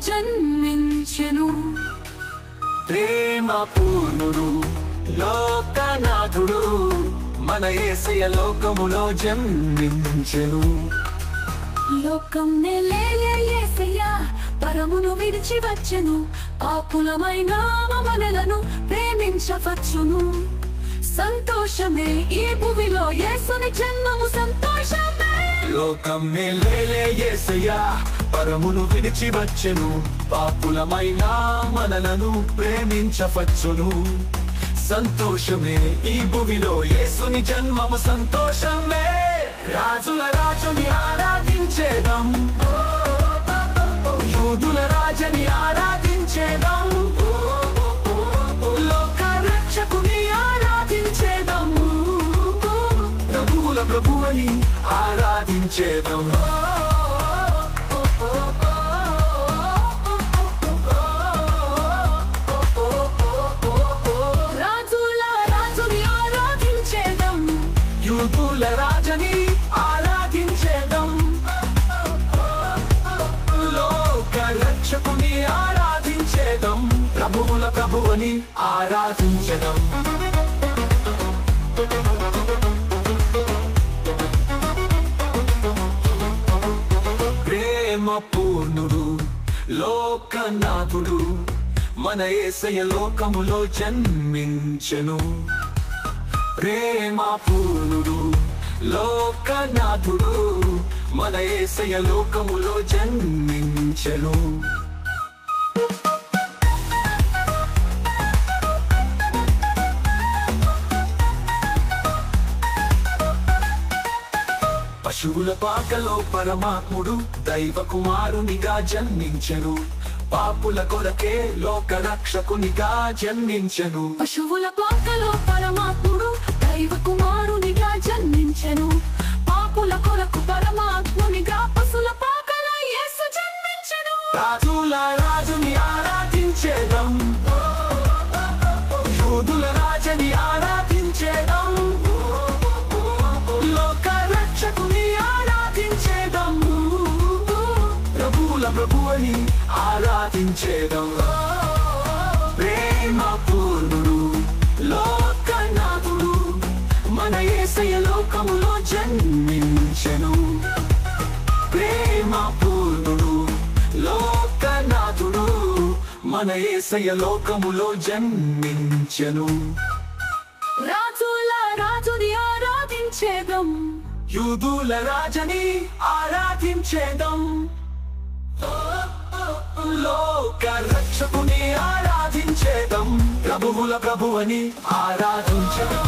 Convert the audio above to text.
జన్మించెను ప్రేమ పూర్ణుడు లోకనాథుడు మన యేసయ్య లోకములో జన్మించెను లోకం నేలే యేసయ్య పరమును విడిచి వచ్చెను పాపులమైన మనలను ప్రేమించవచ్చును సంతోషమే ఈ భూమిలో యేసుని జన్మము సంతోషమే లోకం నేలే యేసయ్య పరమును విడిచి వచ్చెను పాపులమైన మనలను ప్రేమించవచ్చును సంతోషమే ఈ భూమిలో యేసుని జన్మము సంతోషమే రాజుల రాజుని ఆరాధించేదం యూదుల రాజని ఆరాధించేదం లోక రక్షకుని ఆరాధించేదం ప్రభువుల ప్రభువని ఆరాధించేదం యూదుల రాజని ఆరాధించేదం లోక రక్షకుని ఆరాధించేదం ప్రభువుల ప్రభువని ఆరాధించేదం ప్రేమ పూర్ణుడు లోకనాథుడు మన యేసయ్య లోకములో జన్మించెను ప్రేమ పూర్ణుడు లోకనాథుడు మన యేసయ్య లోకములో జన్మించెను పశువుల పాకలో పరమాత్ముడు దైవ కుమారునిగా జన్మించెను పాపుల కొరకే లోక రక్షకునిగా జన్మించెను పశువుల పాకలో పరమాత్ముడు దైవ కుమారునిగా జన్మించెను పాపుల కొరకు పరమాత్మునిగా పశువుల పాకలో యేసు జన్మించెను రాజుల రాజుని ఆరాధించేదం యూదుల రాజని ఆరాధించేదం లోక రక్షకుని ఆరాధించేదం ప్రభువుల ప్రభువని ఆరాధించేదం ప్రేమ పూర్ణుడు లోకనాథుడు మన యేసయ్య లోకములో జన్మించెను ప్రేమ పూర్ణుడు లోకనాథుడు మన యేసయ్య లోకములో జన్మించెను రాజుల రాజుని ఆరాధించేదం యూదుల రాజని ఆరాధించేదం లోక రక్షకుని ఆరాధించేదం ప్రభువుల ప్రభువని ఆరాధించేదం